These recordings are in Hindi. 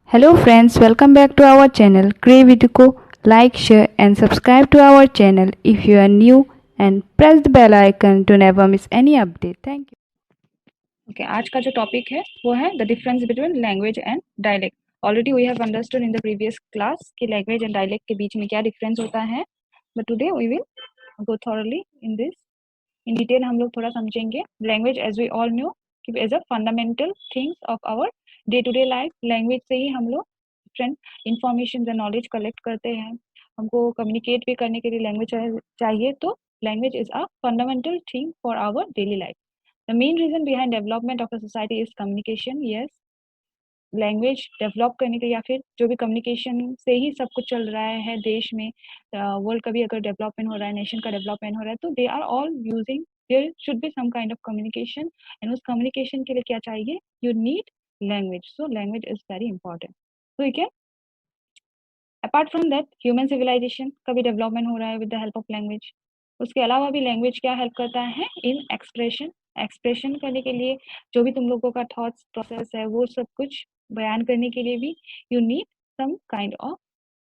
Hello friends, welcome back to our channel Creavidico. Like, share and subscribe to our channel if you are new and press the bell icon to never miss any update. Thank you. Okay आज का जो टॉपिक है वो है the difference between language and dialect. Already we have understood in the previous class कि लैंग्वेज एंड डायलेक्ट के बीच में क्या डिफरेंस होता है, but today we will go thoroughly in this in detail. हम लोग थोड़ा समझेंगे language as we all know कि as a fundamental things of our day to day life. Language से ही हम लोग different information and knowledge collect करते हैं। हमको कम्युनिकेट भी करने के लिए लैंग्वेज चाहिए, तो language is a fundamental thing for our daily life. The main reason behind development of a society is communication. Yes, language develop करने के या फिर जो भी कम्युनिकेशन से ही सब कुछ चल रहा है देश में। वर्ल्ड का भी अगर डेवलपमेंट हो रहा है, नेशन का डेवलपमेंट हो रहा है, तो they are all using, there should be some kind of communication. And उस कम्युनिकेशन के लिए क्या चाहिए? You need language. So language is very important. तो ठीक है, apart from that human civilisation का भी डेवलपमेंट हो रहा है with the help of language. उसके अलावा भी लैंग्वेज क्या हेल्प करता है? इन एक्सप्रेशन। एक्सप्रेशन करने के लिए जो भी तुम लोगों का थॉट्स प्रोसेस है वो सब कुछ बयान करने के लिए भी you need some kind of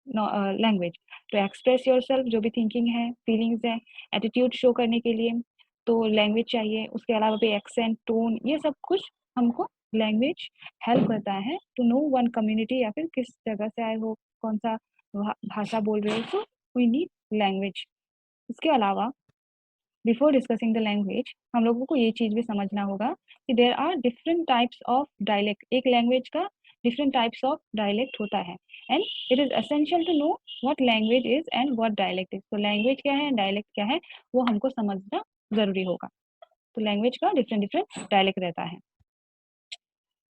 language to express your yourself भी थिंकिंग है, फीलिंग्स है, एटीट्यूड शो करने के लिए तो लैंग्वेज चाहिए। उसके अलावा भी एक्सेंट, टोन, ये सब कुछ हमको लैंग्वेज हेल्प करता है टू नो वन कम्युनिटी या फिर किस जगह से आए हो, कौन सा भाषा बोल रहे हो, सो वी नीड लैंग्वेज। इसके अलावा बिफोर डिस्कसिंग द लैंग्वेज हम लोगों को ये चीज़ भी समझना होगा कि there are different types of dialect. एक लैंग्वेज का डिफरेंट टाइप्स ऑफ डायलेक्ट होता है and it is essential to know what language is and what dialect is. तो लैंग्वेज क्या है, डायलेक्ट क्या है, वो हमको समझना ज़रूरी होगा। तो लैंग्वेज का डिफरेंट डिफरेंट डायलेक्ट रहता है।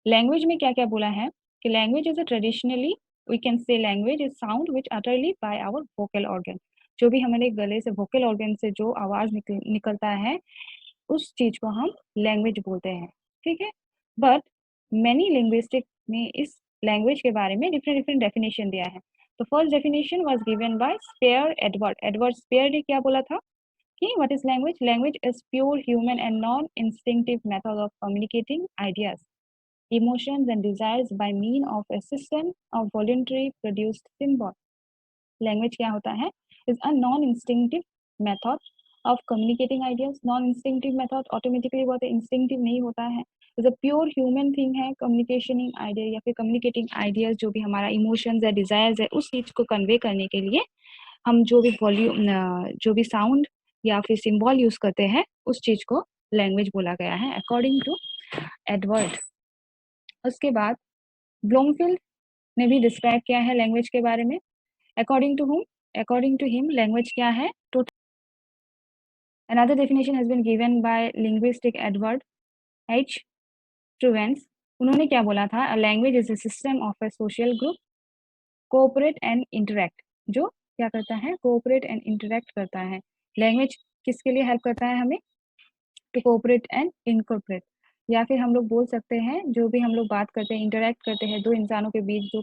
लैंग्वेज में क्या क्या बोला है कि language is a traditionally we can say language is sound which utterly by our vocal organ. जो भी हमारे गले से, वोकल ऑर्गन से जो आवाज निकलता है उस चीज को हम लैंग्वेज बोलते हैं। ठीक है, बट मैनी लिंग्विस्टिक ने इस लैंग्वेज के बारे में डिफरेंट डिफरेंट डेफिनेशन दिया है। तो first definition was given by Sapir Edward. Edward Sapir ने क्या बोला था कि what is language? Language is pure human and non instinctive method of communicating ideas, emotions and desires by mean of a system of voluntary produced symbol. Language क्या होता है? Is a non instinctive method of communicating ideas. Non instinctive method automatically बहुत इंस्टिंक्टिव नहीं होता है, is a pure human thing है। कम्युनिकेशनिंग आइडिया या फिर कम्युनिकेटिंग आइडियाज जो भी हमारा इमोशंस है, डिजायर्स है, उस चीज को कन्वे करने के लिए हम जो भी वॉल्यूम, जो भी साउंड या फिर सिंबल यूज करते हैं उस चीज को लैंग्वेज बोला गया है अकॉर्डिंग टू एडवर्ड। उसके बाद ब्लूमफील्ड ने भी डिस्क्राइब किया है लैंग्वेज के बारे में। According to whom, according to him language क्या है? तो another definition has been given by linguistic Edward H. Truvens। उन्होंने क्या बोला था? a language is a system of a social group cooperate and interact। जो क्या करता है? cooperate and interact करता है। लैंग्वेज किसके लिए हेल्प करता है हमें? To cooperate and incorporate. या फिर हम लोग बोल सकते हैं जो भी हम लोग बात करते हैं, इंटरेक्ट करते हैं दो इंसानों के बीच, जो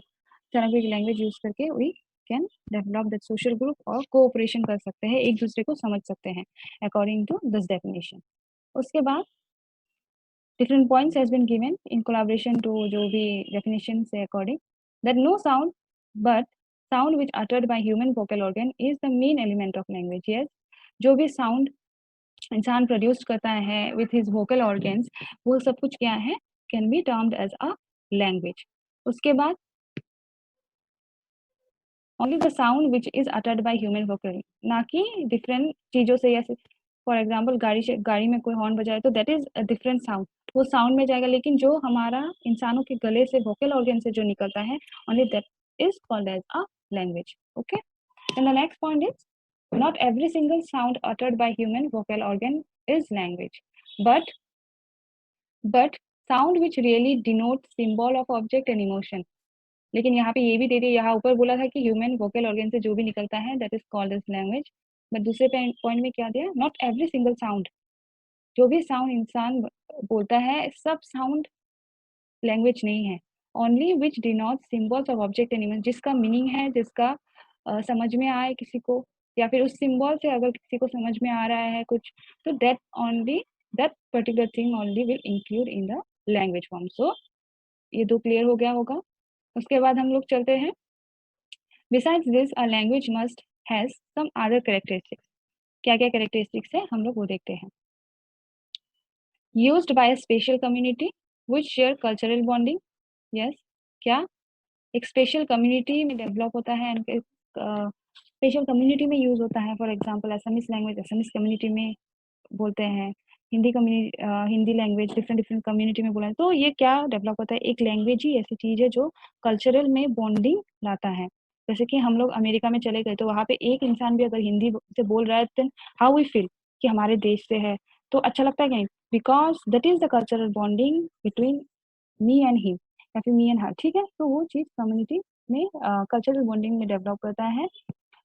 लैंग्वेज यूज करके we can develop that social group और कोऑपरेशन कर सकते हैं, एक दूसरे को समझ सकते हैं अकॉर्डिंग टू दिस डेफिनेशन। उसके बाद different points has been given in collaboration to जो भी डेफिनेशन से according that no sound but sound which uttered by human vocal organ is the main element of language. Yes, जो भी साउंड इंसान प्रोड्यूस करता है विथ हिज वोकल ऑर्गन्स, वो सब कुछ क्या है? Can be termed as a language. उसके बाद only the sound which is uttered by human vocal, ना कि डिफरेंट चीजों से। जैसे फॉर एग्जाम्पल गाड़ी में कोई हॉर्न बजाए तो that is a different sound, वो साउंड में जाएगा, लेकिन जो हमारा इंसानों के गले से, वोकल ऑर्गन से जो निकलता है, only that is called as a language. Okay, and the next point is not every single sound uttered by human vocal organ is language, but sound which really denote symbol of object and emotion। लेकिन यहाँ पे ये भी दे दिया, यहाँ ऊपर बोला था कि ह्यूमन वोकल ऑर्गन से जो भी निकलता है that is called as language, but दूसरे पॉइंट में क्या दिया? नॉट एवरी सिंगल साउंड, जो भी साउंड इंसान बोलता है सब साउंड लैंग्वेज नहीं है। Only which denote symbols of object and image, जिसका मीनिंग है, जिसका समझ में आए किसी को, या फिर उस सिंबल से अगर किसी को समझ में आ रहा है कुछ, तो that only, that particular thing only will include in the language form. So ये दो क्लियर हो गया होगा। उसके बाद हम लोग चलते हैं, besides this a language must has some other characteristics. क्या क्या कैरेक्टरिस्टिक्स है हम लोग वो देखते हैं। Used by special community which share cultural bonding. Yes, क्या एक स्पेशल कम्युनिटी में डेवलप होता है, स्पेशल कम्युनिटी में यूज होता है। For example Assamese language Assamese community में बोलते हैं, Hindi community Hindi language different different community में बोला है। तो ये क्या डेवलप होता है, एक लैंग्वेज ही ऐसी चीज है जो कल्चरल में बॉन्डिंग लाता है। जैसे कि हम लोग अमेरिका में चले गए तो वहाँ पे एक इंसान भी अगर हिंदी से बोल रहा है देन हाउ वी फील कि हमारे देश से है, तो अच्छा लगता है कहीं, because that is the cultural bonding between me and him या फिर मी एंड हर। ठीक है, तो वो चीज कम्युनिटी में कल्चरल बॉन्डिंग में डेवलप करता है,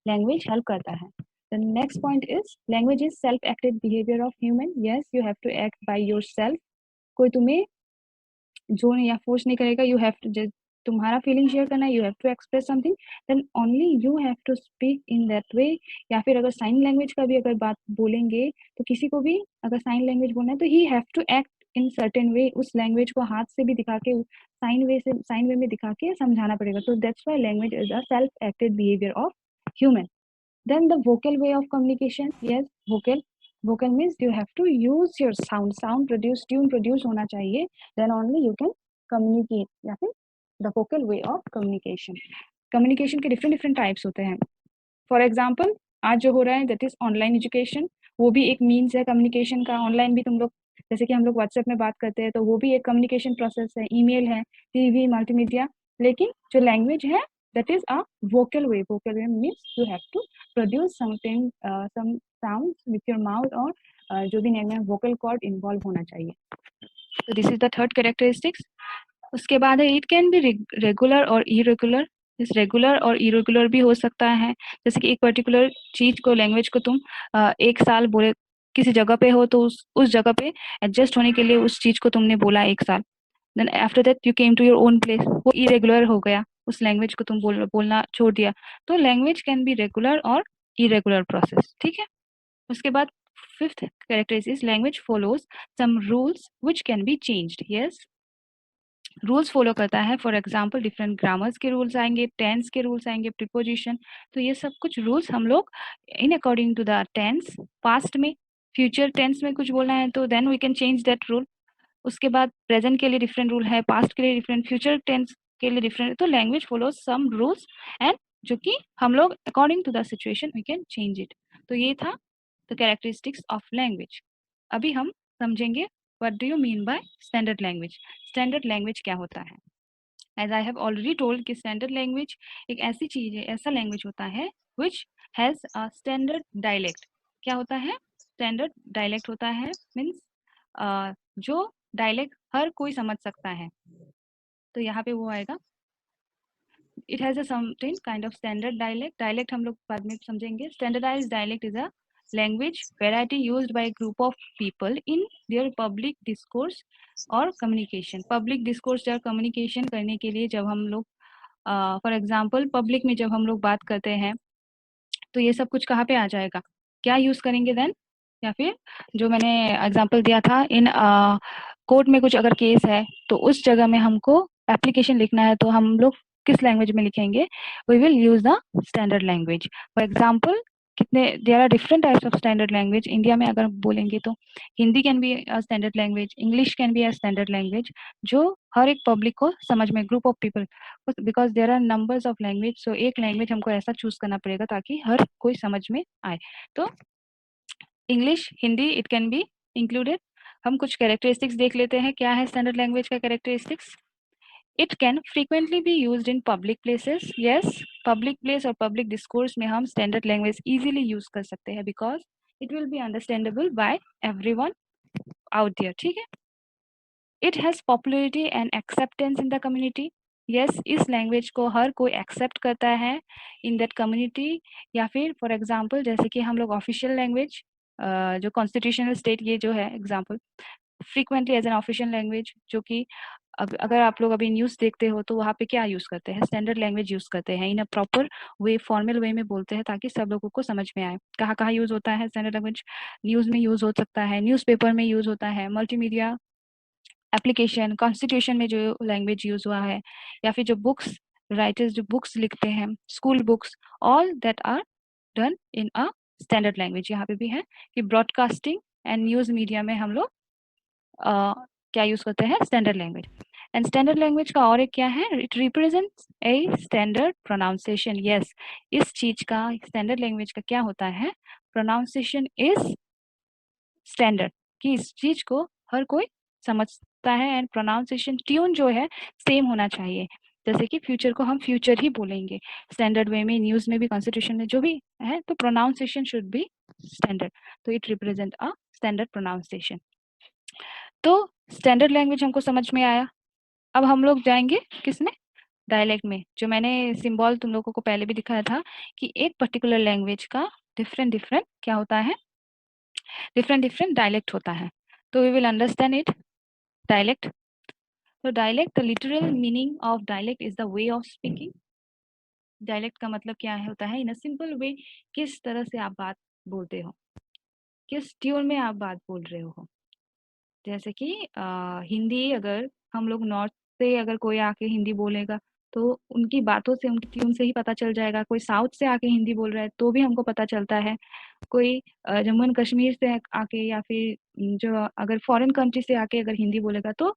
लैंग्वेज हेल्प करता है। The next point is language is self-acted behavior of human. Yes, you have to act by yourself. कोई तुम्हें जोर या फोर्स नहीं करेगा। यू हैव टू, तुम्हारा फीलिंग शेयर करना है, you have to express something, then only you have to speak in that way. या फिर अगर साइन लैंग्वेज का भी अगर बात बोलेंगे तो किसी को भी अगर साइन लैंग्वेज बोलना है तो he have to act in certain way, उस लैंग्वेज को हाथ से भी दिखा के साइन वे में दिखा के समझाना पड़ेगा। तो that's why language is a self acted behaviour of human. Then the vocal way of communication. Yes, vocal means you have to use your sound produce, tune produce होना चाहिए, then only you can communicate। या फिर the vocal way of communication। communication के different different types होते हैं। फॉर एग्जाम्पल आज जो हो रहा है दैट इज ऑनलाइन एजुकेशन, वो भी एक मीन्स है कम्युनिकेशन का। ऑनलाइन भी तुम लोग जैसे कि हम लोग व्हाट्सएप में बात करते हैं तो वो भी एक कम्युनिकेशन प्रोसेस है, ईमेल है, टीवी, मल्टीमीडिया। लेकिन जो लैंग्वेज है that is a vocal way. Vocal way means you have to produce something some sound with your mouth, और जो भी लैंग्वेज में वोकल कॉर्ड इन्वॉल्व होना चाहिए। तो this is the third characteristics. उसके बाद है इट कैन बी रेगुलर और इरेगुलर। इस रेगुलर और इरेगुलर भी हो सकता है। जैसे कि एक पर्टिकुलर चीज को, लैंग्वेज को तुम एक साल बोले किसी जगह पे हो तो उस जगह पे एडजस्ट होने के लिए उस चीज को तुमने बोला एक साल, then after that you came to your own place, वो इरेगुलर हो गया, उस लैंग्वेज को तुम बोलना छोड़ दिया। तो लैंग्वेज कैन बी रेगुलर और इरेगुलर प्रोसेस। ठीक है, उसके बाद fifth characteristic, language follows some rules which can be changed. Yes, rules follow करता है। फॉर एग्जाम्पल डिफरेंट ग्रामर्स के रूल्स आएंगे, टेंस के रूल्स आएंगे, प्रीपोजिशन। तो ये सब कुछ रूल्स हम लोग in according to the tense, past में फ्यूचर टेंस में कुछ बोलना है तो then we can change that rule. उसके बाद प्रेजेंट के लिए डिफरेंट रूल है, पास्ट के लिए डिफरेंट, फ्यूचर टेंस के लिए डिफरेंट। तो language follows some rules and जो कि हम लोग according to the situation we can change it. तो ये था द कैरेक्टरिस्टिक्स ऑफ लैंग्वेज। अभी हम समझेंगे what do you mean by standard language. Standard language क्या होता है? As I have already told कि स्टैंडर्ड लैंग्वेज एक ऐसी चीज है, ऐसा लैंग्वेज होता है which has a standard dialect. क्या होता है? स्टैंडर्ड डायलेक्ट होता है मीन्स जो डायलेक्ट हर कोई समझ सकता है। तो यहाँ पे वो आएगा, it has a something kind of standard dialect. Dialect हम लोग बाद में समझेंगे। Standardized dialect is a language variety used by group of people in their public discourse और कम्युनिकेशन। पब्लिक डिस्कोर्स या कम्युनिकेशन करने के लिए जब हम लोग फॉर एग्जाम्पल पब्लिक में जब हम लोग बात करते हैं तो ये सब कुछ कहाँ पे आ जाएगा, क्या यूज करेंगे देन? या फिर जो मैंने एग्जांपल दिया था इन कोर्ट में कुछ अगर केस है तो उस जगह में हमको एप्लीकेशन लिखना है तो हम लोग किस लैंग्वेज में लिखेंगे? We will use the standard language. For example कितने there are different types of standard language India में अगर बोलेंगे तो Hindi can be a standard language, English can be a standard language जो हर एक पब्लिक को समझ में, group of people, because there are numbers of language. So एक लैंग्वेज हमको ऐसा चूज करना पड़ेगा ताकि हर कोई समझ में आए। तो English, Hindi, it can be included. हम कुछ कैरेक्टरिस्टिक्स देख लेते हैं, क्या है स्टैंडर्ड लैंग्वेज का characteristics. It can frequently be used in public places. Yes, public place और पब्लिक डिस्कोर्स में हम स्टैंडर्ड लैंग्वेज इजीली यूज कर सकते हैं because it will be understandable by everyone out there. ठीक है, it has popularity and acceptance in the community. Yes, इस लैंग्वेज को हर कोई एक्सेप्ट करता है इन दैट कम्युनिटी। या फिर फॉर एग्जांपल जैसे कि हम लोग ऑफिशियल लैंग्वेज जो कॉन्स्टिट्यूशनल स्टेट, ये जो है example frequently as an official language, जो कि अगर आप लोग अभी न्यूज़ देखते हो तो वहाँ पे क्या यूज़ करते हैं? स्टैंडर्ड लैंग्वेज यूज़ करते हैं, इन a proper way, formal way में बोलते हैं ताकि सब लोगों को समझ में आए। कहाँ कहाँ यूज़ होता है स्टैंडर्ड लैंग्वेज? न्यूज़ में यूज़ हो सकता है, न्यूज़पेपर में यूज़ होता है, मल्टीमीडिया एप्लीकेशन, कॉन्स्टिट्यूशन में जो लैंग्वेज यूज हुआ है, या फिर जो बुक्स राइटर्स जो बुक्स लिखते हैं, school books, all that are done in a standard language. यहाँ पे भी है कि ब्रॉडकास्टिंग एंड न्यूज मीडिया में हम लोग क्या यूज करते हैं, standard language. And standard language का और एक क्या है, it represents a standard pronunciation. Yes, इस चीज का स्टैंडर्ड लैंग्वेज का क्या होता है, प्रोनाउंसिएशन इज स्टैंडर्ड, कि इस चीज को हर कोई समझता है। एंड प्रोनाउंसिएशन ट्यून जो है सेम होना चाहिए, जैसे कि फ्यूचर को हम फ्यूचर ही बोलेंगे स्टैंडर्ड वे में, न्यूज में भी, कॉन्स्टिट्यूशन में जो भी है, तो प्रोनाउंसिएशन शुड बी स्टैंडर्ड। तो it represent a standard pronunciation. तो स्टैंडर्ड लैंग्वेज हमको समझ में आया। अब हम लोग जाएंगे किसमें, डायलेक्ट में। जो मैंने सिंबल तुम लोगों को पहले भी दिखाया था कि एक पर्टिकुलर लैंग्वेज का डिफरेंट डिफरेंट क्या होता है, डिफरेंट डिफरेंट डायलेक्ट होता है। तो we will understand it, dialect. तो dialect, the literal meaning of dialect is the way of speaking. Dialect का मतलब क्या है, होता है इन अ सिंपल वे, किस तरह से आप बात बोलते हो, किस ट्यून में आप बात बोल रहे हो। जैसे कि हिंदी, अगर हम लोग नॉर्थ से अगर कोई आके हिंदी बोलेगा तो उनकी बातों से, उनकी ट्यून से ही पता चल जाएगा। कोई साउथ से आके हिंदी बोल रहा है तो भी हमको पता चलता है। कोई जम्मू एंड कश्मीर से आके, या फिर जो अगर फॉरेन कंट्री से आके अगर हिंदी बोलेगा, तो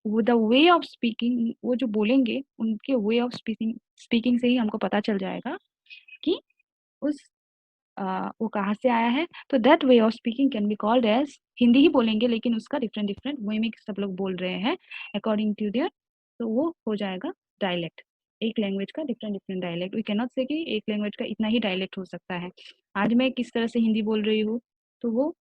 वो द वे ऑफ स्पीकिंग, वो जो बोलेंगे उनके वे ऑफ स्पीकिंग स्पीकिंग से ही हमको पता चल जाएगा कि उस वो कहाँ से आया है। तो that way of speaking can be called as, Hindi ही बोलेंगे लेकिन उसका डिफरेंट डिफरेंट वे में सब लोग बोल रहे हैं अकॉर्डिंग टू देयर, तो वो हो जाएगा डायलेक्ट। एक लैंग्वेज का different different dialect, we can not say कि एक लैंग्वेज का इतना ही डायलेक्ट हो सकता है। आज मैं किस तरह से हिंदी बोल रही हूँ, तो वो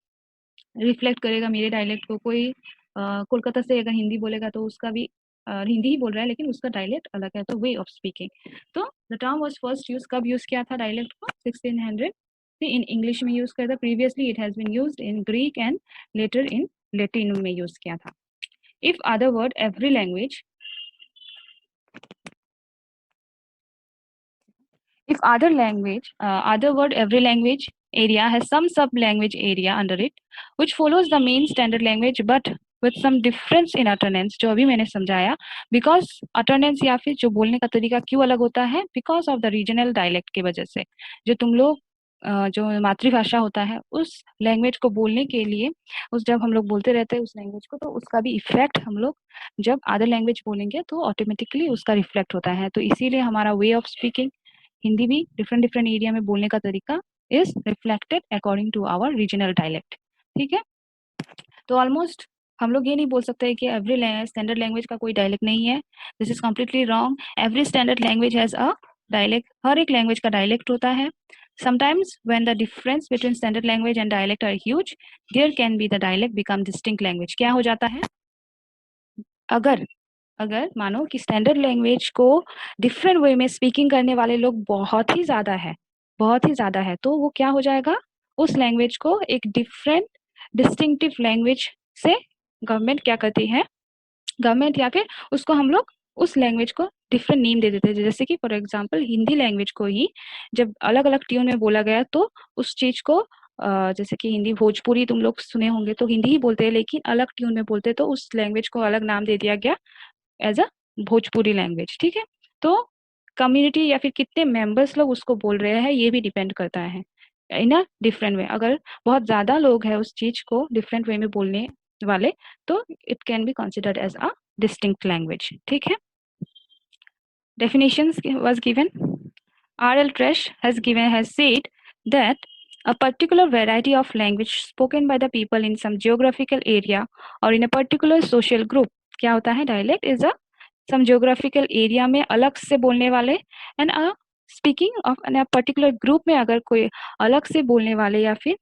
रिफ्लेक्ट करेगा मेरे डायलेक्ट को। कोई कोलकाता से अगर हिंदी बोलेगा तो उसका भी हिंदी ही बोल रहा है लेकिन उसका डायलेक्ट अलग है, तो वे ऑफ स्पीकिंग। तो the term was first use, कब यूज किया था डायलेक्ट को, 1600 से इन इंग्लिश में यूज किया था। Previously it has been used in Greek and later in Latin में यूज किया था। If other word every language, if other word every language area has some sub language area under it which follows the main standard language but with some difference in utterance, जो अभी मैंने समझाया, because utterance या फिर जो बोलने का तरीका क्यों अलग होता है, because of the regional dialect की वजह से। जो तुम लोग जो मातृभाषा होता है उस लैंग्वेज को बोलने के लिए, उस जब हम लोग बोलते रहते हैं उस लैंग्वेज को, तो उसका भी इफेक्ट हम लोग जब अदर लैंग्वेज बोलेंगे तो ऑटोमेटिकली उसका रिफ्लेक्ट होता है। तो इसीलिए हमारा वे ऑफ स्पीकिंग, हिंदी भी डिफरेंट डिफरेंट एरिया में बोलने का तरीका is reflected according to our regional dialect. ठीक है, तो ऑलमोस्ट हम लोग ये नहीं बोल सकते कि एवरी स्टैंडर्ड लैंग्वेज का कोई डायलेक्ट नहीं है। This is completely wrong. Every standard language has a dialect, हर एक लैंग्वेज का डायलेक्ट होता है। Sometimes when the difference between standard language and dialect are huge, there can be the dialect become distinct language। क्या हो जाता है, अगर अगर मानो कि स्टैंडर्ड लैंग्वेज को डिफरेंट वे में स्पीकिंग करने वाले लोग बहुत ही ज़्यादा है, बहुत ही ज़्यादा है, तो वो क्या हो जाएगा, उस लैंग्वेज को एक डिफरेंट डिस्टिंक्टिव लैंग्वेज से गवर्नमेंट क्या करती है, गवर्नमेंट या फिर उसको हम लोग उस लैंग्वेज को डिफरेंट नेम दे देते हैं। जैसे कि फॉर एग्जांपल हिंदी लैंग्वेज को ही जब अलग अलग ट्यून में बोला गया तो उस चीज को जैसे कि हिंदी भोजपुरी तुम लोग सुने होंगे, तो हिंदी ही बोलते हैं लेकिन अलग ट्यून में बोलते हैं, तो उस लैंग्वेज को अलग नाम दे दिया गया एज अ भोजपुरी लैंग्वेज। ठीक है, तो कम्युनिटी या फिर कितने मेंबर्स लोग उसको बोल रहे हैं ये भी डिपेंड करता है इन अ डिफरेंट वे। अगर बहुत ज़्यादा लोग हैं उस चीज को डिफरेंट वे में बोलने वाले, तो it can be considered as a distinct language. ठीक है, definitions was given. R.L. Tresh has said that a particular variety of language spoken by the people in some geographical area or in a particular social group, क्या होता है, dialect is a some geographical area में अलग से बोलने वाले, and a speaking of in a particular group में अगर कोई अलग से बोलने वाले या फिर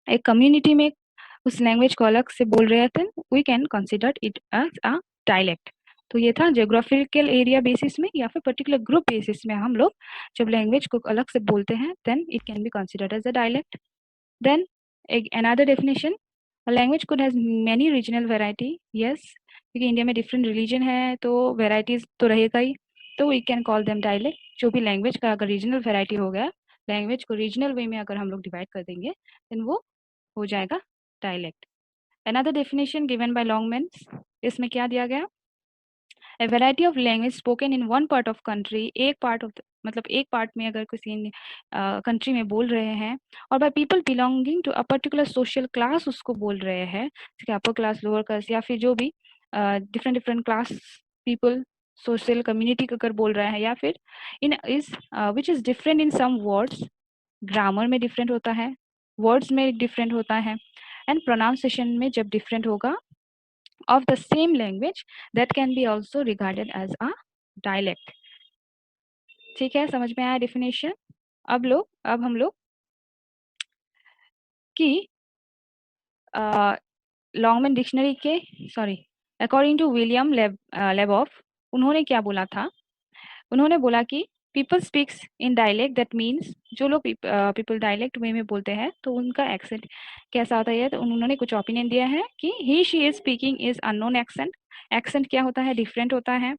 एक community में उस लैंग्वेज को अलग से बोल रहे थे, we can consider it as a dialect. तो ये था जोग्राफिकल एरिया बेसिस में या फिर पर्टिकुलर ग्रुप बेसिस में हम लोग जब लैंग्वेज को अलग से बोलते हैं then it can be considered as a dialect. Then another definition, language could has many regional variety. Yes, क्योंकि इंडिया में डिफरेंट रिलीजन है तो वेराइटीज तो रहेगा ही, तो we can call them dialect. जो भी लैंग्वेज का अगर रीजनल वेराइटी हो गया, लैंग्वेज को रीजनल वे में अगर हम लोग डिवाइड कर देंगे देन वो हो जाएगा dialect. Another definition given by Longman, इसमें क्या दिया गया? A variety of language spoken in one part of country, एक part of मतलब एक part में अगर किसी country में बोल रहे हैं और by people belonging to a particular social class उसको बोल रहे हैं, जैसे upper class, lower class या फिर जो भी different class people, social community अगर बोल रहे हैं या फिर which is different in some words, grammar में different होता है, words में different होता है and pronunciation में जब different होगा of the same language that can be also regarded as a dialect. ठीक है, समझ में आया definition? अब हम लोग कि लॉन्गमैन डिक्शनरी के अकॉर्डिंग टू विलियम लेबॉफ उन्होंने क्या बोला था? उन्होंने बोला कि people speaks in dialect, that means जो लोग पीपल डायलेक्ट वे में बोलते हैं तो उनका एक्सेंट कैसा होता है, तो उन्होंने कुछ ओपिनियन दिया है कि he she is speaking is unknown accent. Accent क्या होता है? डिफरेंट होता है।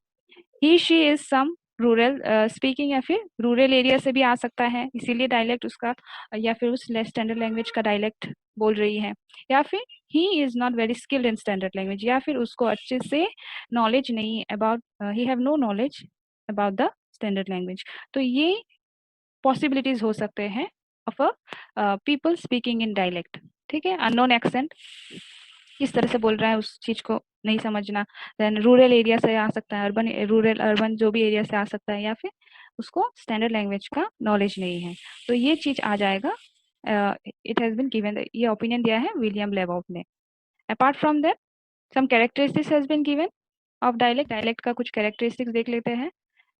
He she is some rural speaking या फिर रूरल एरिया से भी आ सकता है, इसीलिए डायलेक्ट उसका या फिर उस लेस स्टैंडर्ड लैंग्वेज का डायलेक्ट बोल रही है, या फिर he is not very skilled in standard language, या फिर उसको अच्छे से नॉलेज नहीं about, he have no knowledge about the standard language. तो ये पॉसिबिलिटीज हो सकते हैं of a people speaking in dialect. ठीक है, अननोन एक्सेंट किस तरह से बोल रहा है उस चीज को नहीं समझना, देन रूरल एरिया से आ सकता है, अर्बन रूरल अर्बन जो भी एरिया से आ सकता है, या फिर उसको स्टैंडर्ड लैंग्वेज का नॉलेज नहीं है, तो ये चीज आ जाएगा। इट हैज बीन गिवन, ये ओपिनियन दिया है विलियम लेबॉफ ने। Apart from that some characteristics has been given of dialect. Dialect का कुछ कैरेक्टरिस्टिक्स देख लेते हैं।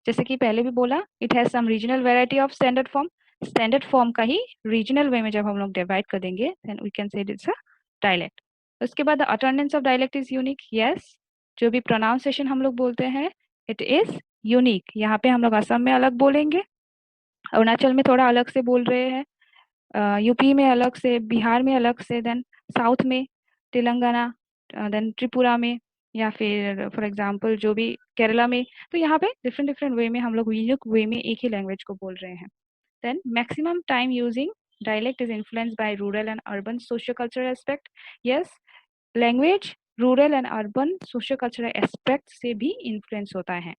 जैसे कि पहले भी बोला, it has some regional variety of standard form. Standard form का ही रीजनल वे में जब हम लोग डिवाइड कर देंगे then we can say it's a dialect. उसके बाद utterance of dialect is unique. Yes, जो भी प्रोनाउंसिएशन हम लोग बोलते हैं इट इज यूनिक। यहाँ पे हम लोग असम में अलग बोलेंगे, अरुणाचल में थोड़ा अलग से बोल रहे हैं, यूपी में अलग से, बिहार में अलग से, देन साउथ में तेलंगाना, देन त्रिपुरा में, या फिर फॉर एग्जांपल जो भी केरला में। तो यहाँ पे डिफरेंट डिफरेंट वे में हम लोग यूनिक वे में एक ही लैंग्वेज को बोल रहे हैं। Then maximum time using dialect is influenced by rural and urban socio cultural aspect. Yes, language rural and urban socio cultural aspect से भी इन्फ्लुएंस होता है।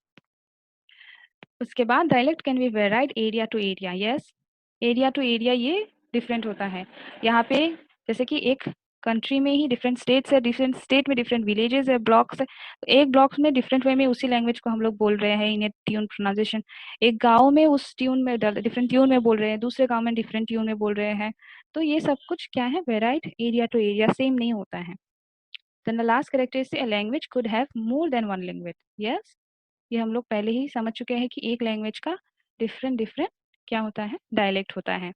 उसके बाद dialect can be varied area to area. Yes, area to area ये डिफरेंट होता है। यहाँ पे जैसे कि एक कंट्री में ही डिफरेंट स्टेट्स है, डिफरेंट स्टेट में डिफरेंट विलेजेस है, ब्लॉक्स है, तो एक ब्लॉक्स में डिफरेंट वे में उसी लैंग्वेज को हम लोग बोल रहे हैं इन ए ट्यून प्रोनाउंसिएशन। एक गांव में उस ट्यून में डिफरेंट ट्यून में बोल रहे हैं, दूसरे गांव में डिफरेंट ट्यून में बोल रहे हैं। तो ये सब कुछ क्या है? Varied area to area, same नहीं होता है। Then the last characteristic, a language could have more than one language. Yes, ये हम लोग पहले ही समझ चुके हैं कि एक लैंग्वेज का डिफरेंट डिफरेंट क्या होता है? डायलेक्ट होता है।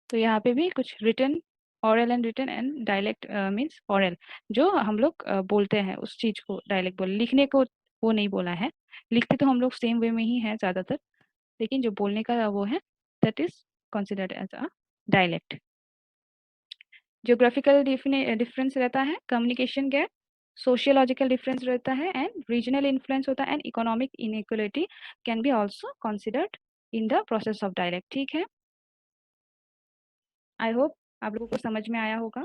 तो यहाँ पे भी कुछ written, oral and written and dialect means oral, जो हम लोग बोलते हैं उस चीज को डायलेक्ट बोले। लिखने को वो नहीं बोला है, लिखते तो हम लोग सेम वे में ही है ज्यादातर, लेकिन जो बोलने का वो है that is considered as a dialect. Geographical difference रहता है, कम्युनिकेशन गैप, सोशियोलॉजिकल डिफरेंस रहता है, एंड रीजनल इन्फ्लुएंस होता है, and economic inequality can be also considered in the process of dialect. ठीक है, आई होप आप लोगों को समझ में आया होगा।